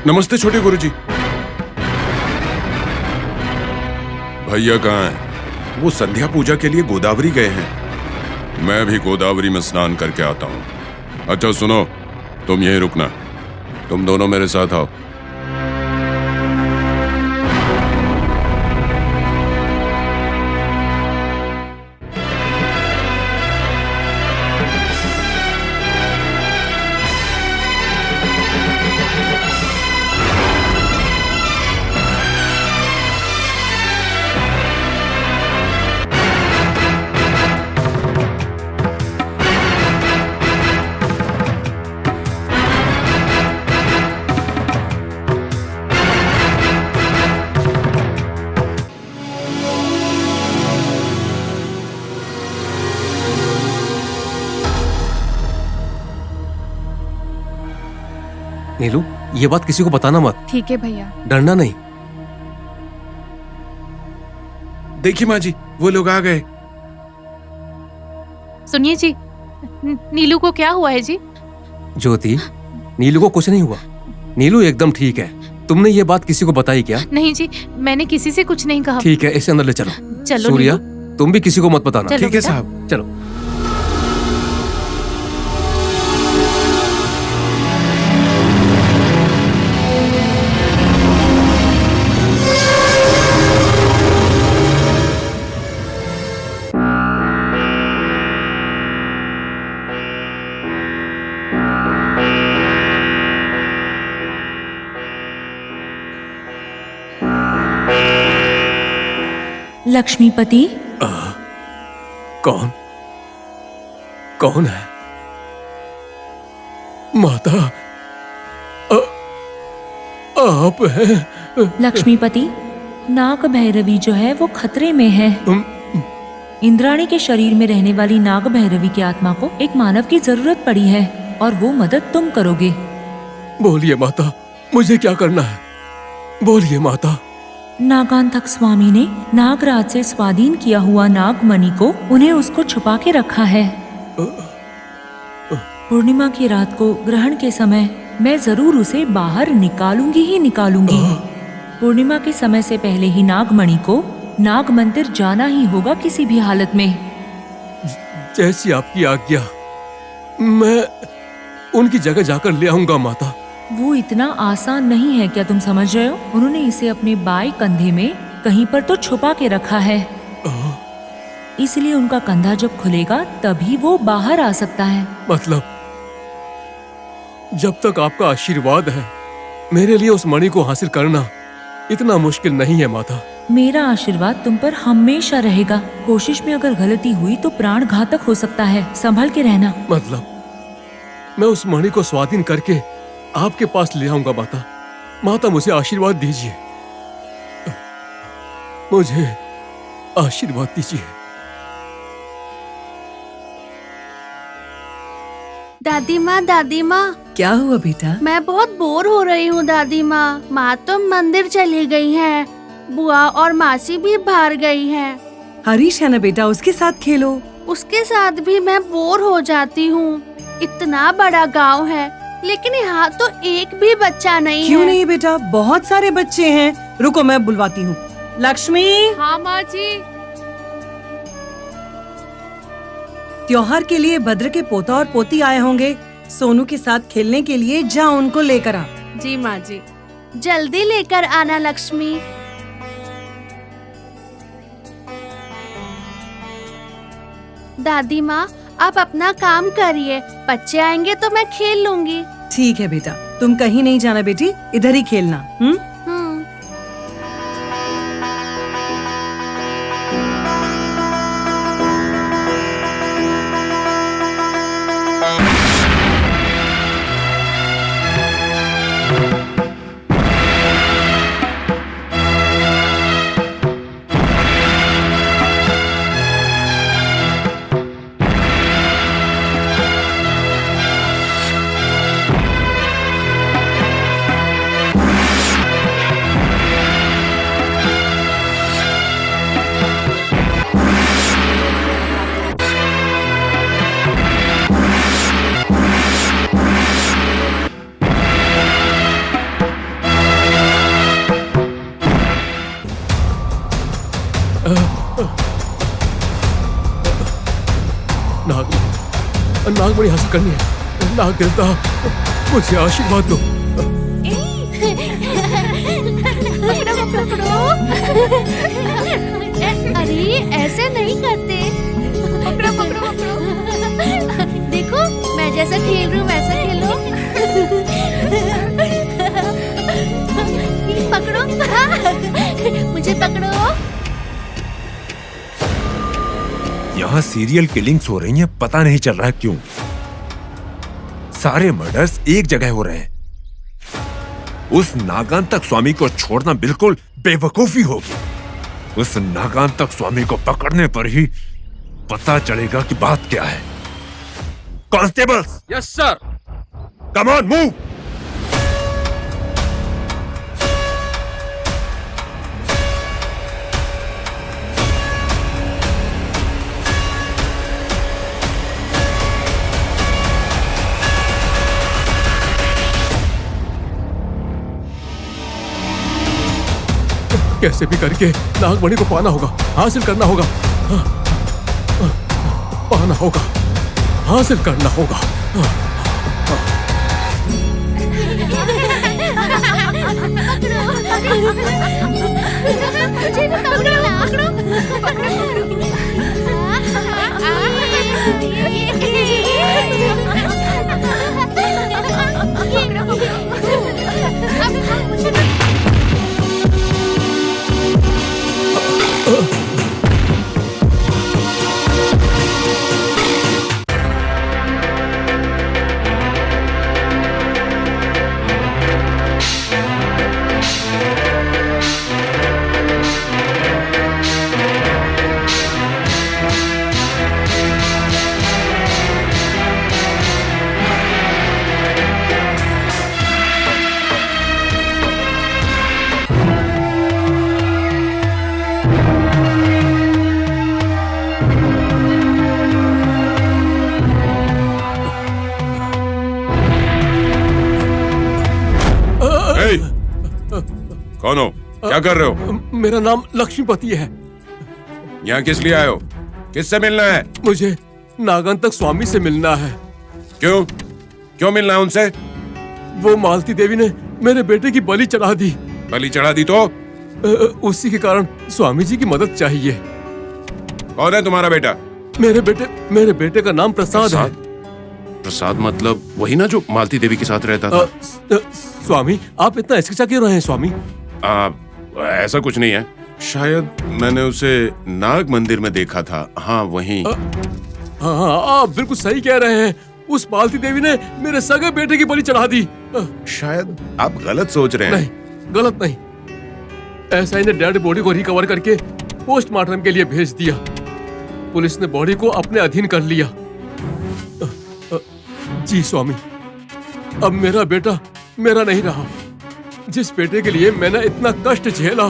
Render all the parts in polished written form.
नमस्ते छोटे गुरुजी। भैया कहाँ हैं? वो संध्या पूजा के लिए गोदावरी गए हैं। मैं भी गोदावरी में स्नान करके आता हूँ। अच्छा सुनो, तुम यहीं रुकना, तुम दोनों मेरे साथ आओ। नीलू, ये बात किसी को बताना मत। ठीक है भैया। डरना नहीं। देखिए माँ जी, वो लोग आ गए। सुनिए जी, नीलू को क्या हुआ है जी? ज्योति, नीलू को कुछ नहीं हुआ। नीलू एकदम ठीक है। तुमने ये बात किसी को बताई क्या? नहीं जी, मैंने किसी से कुछ नहीं कहा। ठीक है, इसे अंदर ले चलो। चलो सूर्या, तुम भी किसी को मत बताना। चलो ठीक है बेटा। साहब। चलो। लक्ष्मीपति, कौन? कौन है? माता, आप हैं? लक्ष्मीपति, नाग भैरवी जो है वो खतरे में है। इंद्राणी के शरीर में रहने वाली नाग भैरवी की आत्मा को एक मानव की जरूरत पड़ी है और वो मदद तुम करोगे। बोलिए माता, मुझे क्या करना है? बोलिए माता। नागांतक स्वामी ने नागराज से स्वाधीन किया हुआ नागमणि को उन्हें उसको छुपा के रखा है। पूर्णिमा की रात को ग्रहण के समय मैं जरूर उसे बाहर निकालूंगी ही निकालूंगी। पूर्णिमा के समय से पहले ही नागमणि को नाग मंदिर जाना ही होगा किसी भी हालत में। जैसी आपकी आज्ञा, मैं उनकी जगह जाकर ले आऊंगा माता। वो इतना आसान नहीं है क्या तुम समझ रहे हो? उन्होंने इसे अपने बाएं कंधे में कहीं पर तो छुपा के रखा है, इसलिए उनका कंधा जब खुलेगा तभी वो बाहर आ सकता है। मतलब जब तक आपका आशीर्वाद है, मेरे लिए उस मणि को हासिल करना इतना मुश्किल नहीं है माता। मेरा आशीर्वाद तुम पर हमेशा रहेगा। कोशिश में अगर गलती हुई तो प्राण घातक हो सकता है, संभल के रहना। मतलब मैं उस मणि को स्वाधीन करके आपके पास ले आऊंगा माता। माता, मुझे आशीर्वाद दीजिए, मुझे आशीर्वाद दीजिए। दादी माँ, क्या हुआ बेटा? मैं बहुत बोर हो रही हूँ दादी माँ। माँ तो मंदिर चली गई हैं, बुआ और मासी भी बाहर गई हैं। हरीश है ना बेटा, उसके साथ खेलो। उसके साथ भी मैं बोर हो जाती हूँ। इतना बड़ा गांव है लेकिन यहाँ तो एक भी बच्चा नहीं क्यों है। नहीं बेटा, बहुत सारे बच्चे हैं। रुको मैं बुलवाती हूँ। लक्ष्मी, हाँ माँ जी। त्योहार के लिए भद्र के पोता और पोती आए होंगे। सोनू के साथ खेलने के लिए जा, उनको लेकर आ। जी माँ जी। जल्दी लेकर आना लक्ष्मी। दादी माँ, आप अपना काम करिए, बच्चे आएंगे तो मैं खेल लूंगी। ठीक है बेटा, तुम कहीं नहीं जाना बेटी, इधर ही खेलना। नागमणि हासिल करनी है। नाग देवता मुझे आशीर्वाद दो। पकड़ो। अरे ऐसे नहीं करते। पकड़ो। देखो मैं जैसा खेल रही हूँ वैसा खेलो। पकड़ो। मुझे पकड़ो। यहाँ सीरियल किलिंग्स हो रही हैं, पता नहीं चल रहा है क्यों। सारे मर्डर्स एक जगह हो रहे हैं। उस नागांतक स्वामी को छोड़ना बिल्कुल बेवकूफी होगी। उस नागांतक स्वामी को पकड़ने पर ही पता चलेगा कि बात क्या है। Constables, yes sir. Come on move. कैसे भी करके नागमणि को पाना होगा, हासिल करना होगा। पाना होगा, हासिल करना होगा। कौन हो? क्या कर रहे हो? मेरा नाम लक्ष्मीपति है। यहाँ किस लिए आए हो? किससे मिलना है? मुझे नागांतक स्वामी से मिलना है। क्यों मिलना है उनसे? वो मालती देवी ने मेरे बेटे की बलि चढ़ा दी। बलि चढ़ा दी तो? उसी के कारण स्वामी जी की मदद चाहिए। कौन है तुम्हारा बेटा? मेरे बेटे का नाम प्रसाद है। प्रसाद मतलब वही ना जो मालती देवी के साथ रहता था? स्वामी आप इतना हिचकिचा क्यों रहे हैं स्वामी? ऐसा कुछ नहीं है। शायद मैंने उसे नाग मंदिर में देखा था। हाँ वहीं। हाँ आप बिल्कुल सही कह रहे हैं। उस मालती देवी ने मेरे सगे बेटे की बलि चढ़ा दी। शायद आप गलत सोच रहे हैं। नहीं, गलत नहीं। एसआई ने डेड बॉडी को रिकवर करके पोस्टमार्टम के लिए भेज दिया। पुलिस ने बॉडी को अपने अधीन कर लिया। जी स्वामी, अब मेरा बेटा मेरा नहीं रहा। जिस बेटे के लिए मैंने इतना कष्ट झेला,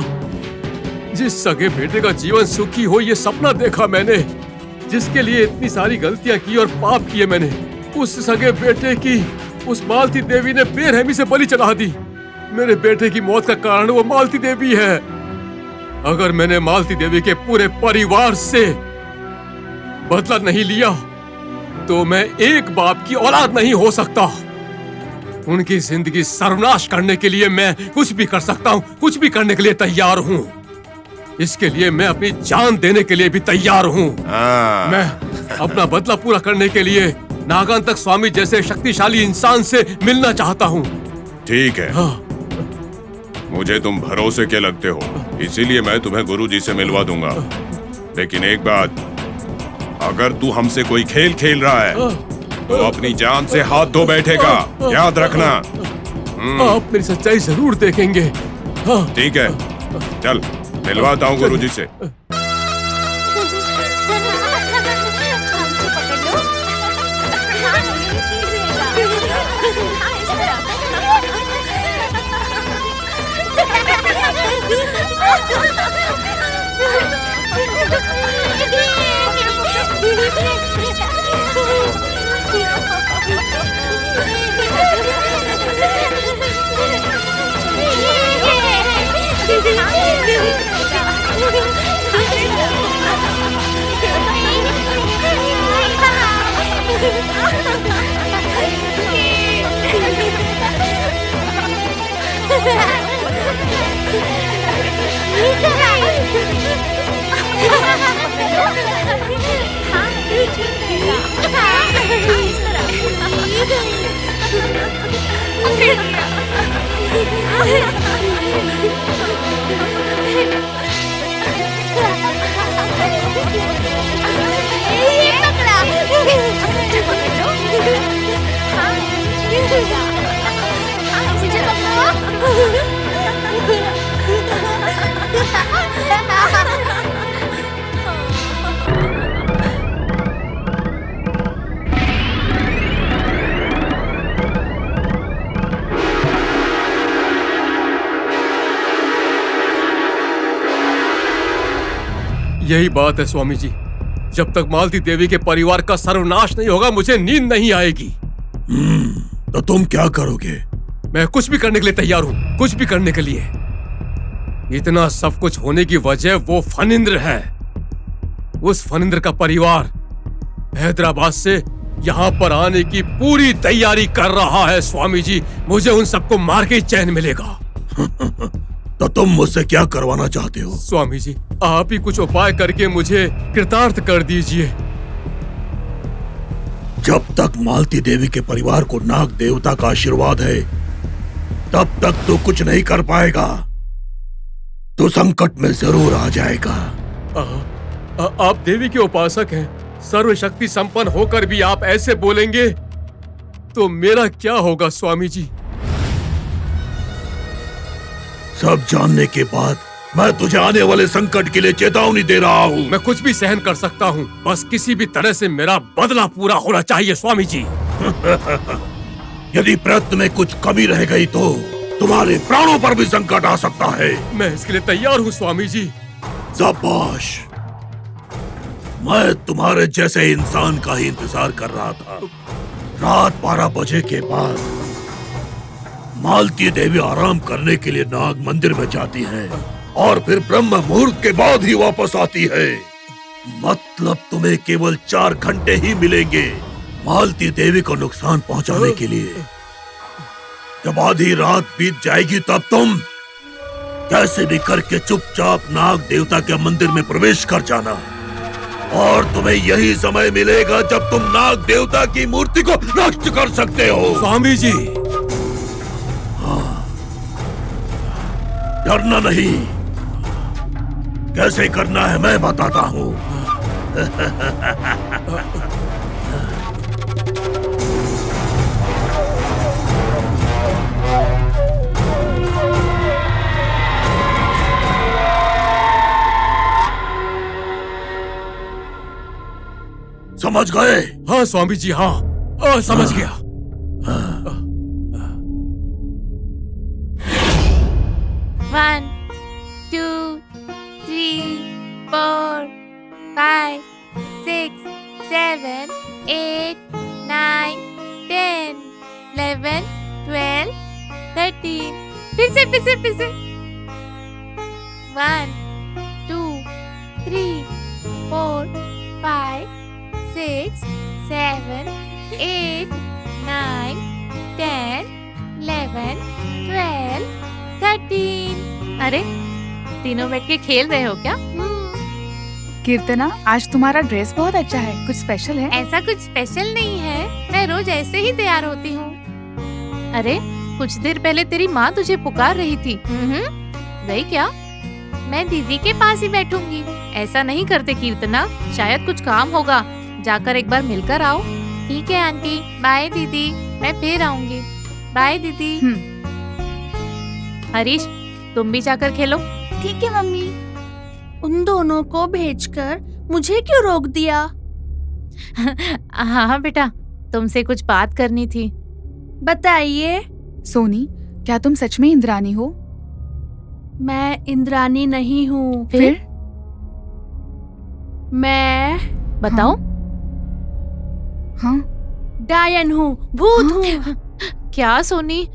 जिस सगे बेटे का जीवन सुखी हो ये सपना देखा मैंने, जिसके लिए इतनी सारी गलतियां की और पाप किए मैंने, उस सगे बेटे की उस मालती देवी ने बेरहमी से बलि चढ़ा दी। मेरे बेटे की मौत का कारण वो मालती देवी है। अगर मैंने मालती देवी के पूरे परिवार से बदला नहीं लिया तो मैं एक बाप की औलाद नहीं हो सकता। उनकी जिंदगी सर्वनाश करने के लिए मैं कुछ भी कर सकता हूँ, कुछ भी करने के लिए तैयार हूँ। इसके लिए मैं अपनी जान देने के लिए भी तैयार हूँ। मैं अपना बदला पूरा करने के लिए नागांतक स्वामी जैसे शक्तिशाली इंसान से मिलना चाहता हूँ। ठीक है। हाँ। मुझे तुम भरोसे के लगते हो, इसीलिए मैं तुम्हें गुरुजी से मिलवा दूंगा। लेकिन एक बात, अगर तू हमसे कोई खेल खेल रहा है तो अपनी जान से हाथ धो बैठेगा, याद रखना। आप मेरी सच्चाई जरूर देखेंगे। हाँ। ठीक है, चल मिलवाता हूँ गुरुजी से। यही बात है स्वामी जी, जब तक मालती देवी के परिवार का सर्वनाश नहीं होगा मुझे नींद नहीं आएगी। तो तुम क्या करोगे? मैं कुछ भी करने के लिए तैयार हूँ, कुछ भी करने के लिए। इतना सब कुछ होने की वजह वो फनिंद्र है। उस फनिंद्र का परिवार हैदराबाद से यहाँ पर आने की पूरी तैयारी कर रहा है स्वामी जी। मुझे उन सबको मार के ही चैन मिलेगा। तो तुम मुझसे क्या करवाना चाहते हो? स्वामी जी, आप ही कुछ उपाय करके मुझे कृतार्थ कर दीजिए। जब तक मालती देवी के परिवार को नाग देवता का आशीर्वाद है तब तक तो कुछ नहीं कर पाएगा। तो संकट में जरूर आ जाएगा। आप देवी के उपासक हैं, सर्वशक्ति संपन्न होकर भी आप ऐसे बोलेंगे तो मेरा क्या होगा स्वामी जी? सब जानने के बाद मैं तुझे आने वाले संकट के लिए चेतावनी दे रहा हूँ। मैं कुछ भी सहन कर सकता हूँ, बस किसी भी तरह से मेरा बदला पूरा होना चाहिए स्वामी जी। यदि प्रयत्न में कुछ कमी रह गई तो तुम्हारे प्राणों पर भी संकट आ सकता है। मैं इसके लिए तैयार हूँ स्वामी जी। शाबाश, मैं तुम्हारे जैसे इंसान का ही इंतजार कर रहा था। रात 12 बजे के बाद मालती देवी आराम करने के लिए नाग मंदिर में जाती है और फिर ब्रह्म मुहूर्त के बाद ही वापस आती है। मतलब तुम्हें केवल 4 घंटे ही मिलेंगे मालती देवी को नुकसान पहुंचाने के लिए। जब आधी रात बीत जाएगी तब तुम कैसे भी करके चुपचाप नाग देवता के मंदिर में प्रवेश कर जाना और तुम्हें यही समय मिलेगा जब तुम नाग देवता की मूर्ति को नष्ट कर सकते हो। स्वामी जी, डरना नहीं, कैसे करना है मैं बताता हूँ। समझ गए? हाँ स्वामी जी, हाँ समझ गया। 1 2 3 4 5 6 7 8 9 10 11 12 13 फिर से 1 2 3 4 5 6 7 8 9 10 11 12 13। अरे तीनों बैठ के खेल रहे हो क्या? कीर्तना, आज तुम्हारा ड्रेस बहुत अच्छा है, कुछ स्पेशल है? ऐसा कुछ स्पेशल नहीं है, मैं रोज ऐसे ही तैयार होती हूँ। अरे कुछ देर पहले तेरी माँ तुझे पुकार रही थी। गई क्या? मैं दीदी के पास ही बैठूंगी। ऐसा नहीं करते कीर्तना, शायद कुछ काम होगा, जाकर एक बार मिलकर आओ। ठीक है आंटी, बाय दीदी, मैं फिर आऊंगी। बाय दीदी। हरीश, तुम भी जाकर खेलो। ठीक है मम्मी। उन दोनों को भेजकर मुझे क्यों रोक दिया? हाँ बेटा, तुमसे कुछ बात करनी थी। बताइए। सोनी, क्या तुम सच में इंद्रानी हो? मैं इंद्रानी नहीं हूँ। फिर? मैं बताओ। हाँ? डायन हूँ, भूत हूँ। क्या सोनी,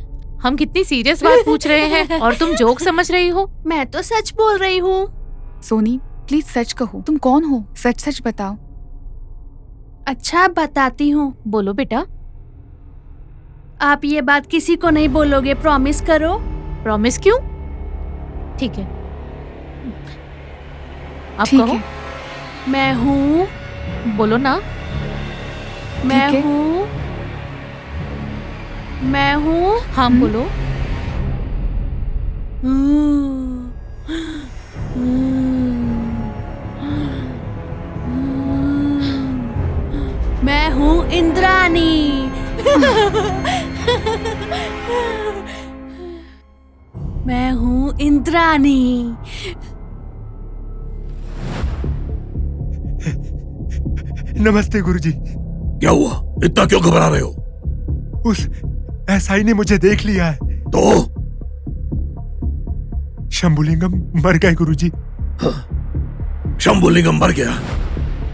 हम कितनी सीरियस बात पूछ रहे हैं और तुम जोक समझ रही हो? मैं तो सच बोल रही हूँ। सोनी, प्लीज सच कहो, तुम कौन हो? सच सच बताओ। अच्छा बताती हूँ। बोलो बेटा। आप ये बात किसी को नहीं बोलोगे, प्रॉमिस करो। प्रॉमिस क्यों? ठीक है, आप ठीक कहो। है। मैं हूँ, बोलो ना। मैं ठीक है। हूँ, मैं हूँ। हाँ बोलो। मैं हूँ इंद्राणी। मैं हूँ इंद्राणी। नमस्ते गुरुजी। क्या हुआ? इतना क्यों घबरा रहे हो? उस एसआई ने मुझे देख लिया है। तो शंभुलिंगम मर गए गुरुजी। शंभुलिंगम मर गया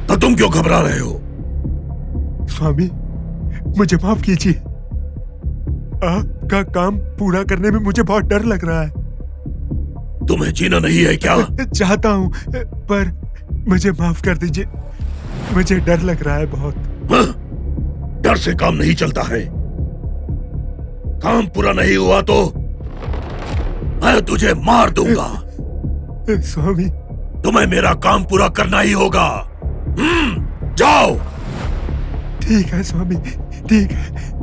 तो तुम क्यों घबरा रहे हो? स्वामी, मुझे माफ कीजिए। आपका काम पूरा करने में मुझे बहुत डर लग रहा है। तुम्हें जीना नहीं है क्या? चाहता हूँ, पर मुझे माफ कर दीजिए। मुझे डर लग रहा है बहुत। डर से काम नहीं चलता है। काम पूरा नहीं हुआ तो मैं तुझे मार दूंगा। स्वामी, तुम्हें मेरा काम पूरा करना ही होगा। जाओ। ठीक है स्वामी, ठीक है।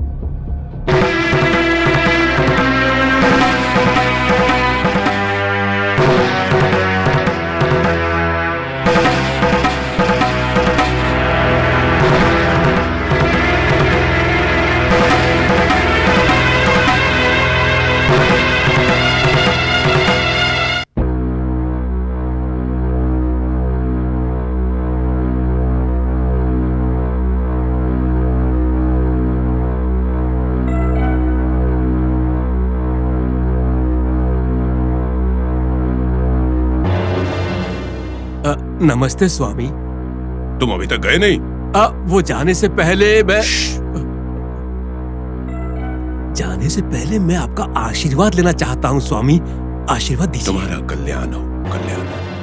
नमस्ते स्वामी। तुम अभी तक गए नहीं? वो जाने से पहले मैं आपका आशीर्वाद लेना चाहता हूँ स्वामी। आशीर्वाद दीजिए। तुम्हारा कल्याण हो, कल्याण हो।